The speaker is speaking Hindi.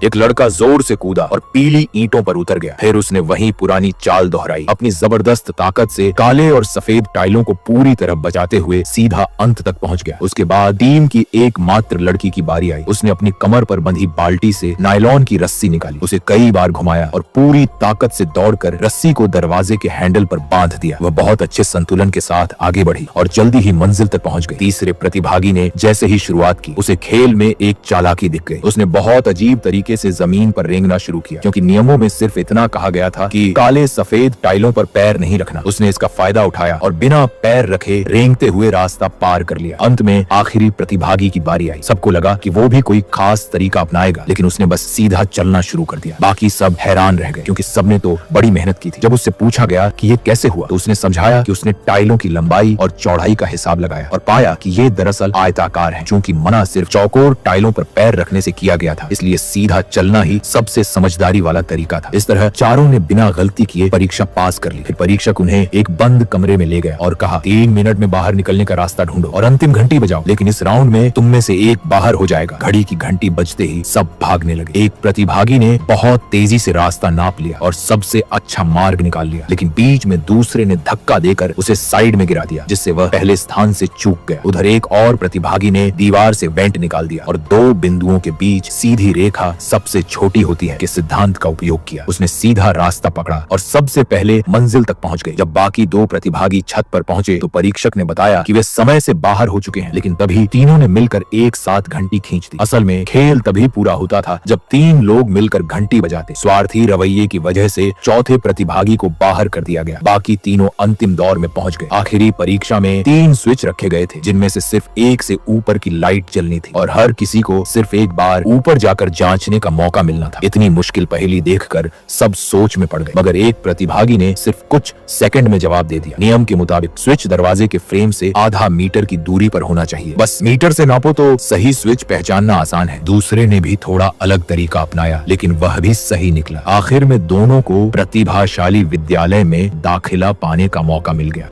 एक लड़का जोर से कूदा और पीली ईंटों पर उतर गया। फिर उसने वही पुरानी चाल दोहराई, अपनी जबरदस्त ताकत से काले और सफेद टाइलों को पूरी तरह बचाते हुए सीधा अंत तक पहुंच गया। उसके बाद टीम की एकमात्र लड़की की बारी आई। उसने अपनी कमर पर बंधी बाल्टी से नायलॉन की रस्सी निकाली, उसे कई बार घुमाया और पूरी ताकत से दौड़कर रस्सी को दरवाजे के हैंडल पर बांध दिया। वह बहुत अच्छे संतुलन के साथ आगे बढ़ी और जल्दी ही मंजिल तक पहुंच गई। तीसरे प्रतिभागी ने जैसे ही शुरुआत की, उसे खेल में एक चालाकी दिख गई। उसने बहुत अजीब तरीके से जमीन पर रेंगना शुरू किया, क्योंकि नियमों में सिर्फ इतना कहा गया था कि काले सफेद टाइलों पर पैर नहीं रखना। उसने इसका फायदा उठाया और बिना पैर रखे रेंगते हुए रास्ता पार कर लिया। अंत में आखिरी प्रतिभागी की बारी आई। सबको लगा कि वो भी कोई खास तरीका अपनाएगा, लेकिन उसने बस सीधा चलना शुरू कर दिया। बाकी सब हैरान रह गए, क्योंकि सबने तो बड़ी मेहनत की थी। जब उससे पूछा गया कि ये कैसे हुआ, तो उसने समझाया कि उसने टाइलों की लंबाई और चौड़ाई का हिसाब लगाया और पाया कि ये दरअसल आयताकार है। चूंकि मना सिर्फ चौकोर टाइलों पर पैर रखने से किया गया था, इसलिए सीधा चलना ही सबसे समझदारी वाला तरीका था। इस तरह चारों ने बिना गलती किए परीक्षा पास कर ली। फिर परीक्षक उन्हें एक बंद कमरे में ले गया और कहा, 3 मिनट में बाहर निकलने का रास्ता ढूंढो और अंतिम घंटी बजाओ, लेकिन इस राउंड में तुम में से एक बाहर हो जाएगा। घड़ी की घंटी बजते ही सब भागने लगे। एक प्रतिभागी ने बहुत तेजी से रास्ता नाप लिया और सबसे अच्छा मार्ग निकाल लिया, लेकिन बीच में दूसरे ने धक्का देकर उसे साइड में गिरा दिया, जिससे वह पहले स्थान से चूक गया। उधर एक और प्रतिभागी ने दीवार से वेंट निकाल दिया और 2 बिंदुओं के बीच सीधी रेखा सबसे छोटी होती है के सिद्धांत का उपयोग किया। उसने सीधा रास्ता पकड़ा और सबसे पहले मंजिल तक पहुंच गए। जब बाकी 2 प्रतिभागी छत पर पहुंचे तो परीक्षक ने बताया कि वे समय से बाहर हो चुके हैं, लेकिन तभी तीनों ने मिलकर एक साथ घंटी खींच दी। असल में खेल तभी पूरा होता था जब 3 लोग मिलकर घंटी बजाते। स्वार्थी रवैये की वजह से चौथे प्रतिभागी को बाहर कर दिया गया। बाकी तीनों अंतिम दौर में पहुंच गए। आखिरी परीक्षा में 3 स्विच रखे गए थे, जिनमें से सिर्फ एक से ऊपर की लाइट जलनी थी और हर किसी को सिर्फ एक बार ऊपर जाकर जांचने का मौका मिलना था। इतनी मुश्किल पहेली देखकर सब सोच में पड़ गए, मगर एक प्रतिभागी ने सिर्फ कुछ सेकंड में जवाब दे दिया। नियम के मुताबिक स्विच दरवाजे के फ्रेम से आधा मीटर की दूरी पर होना चाहिए। बस मीटर से नापो तो सही स्विच पहचानना आसान है। दूसरे ने भी थोड़ा अलग तरीका अपनाया, लेकिन वह भी सही निकला। आखिर में दोनों को प्रतिभाशाली विद्यालय में दाखिला पाने का मौका मिल गया।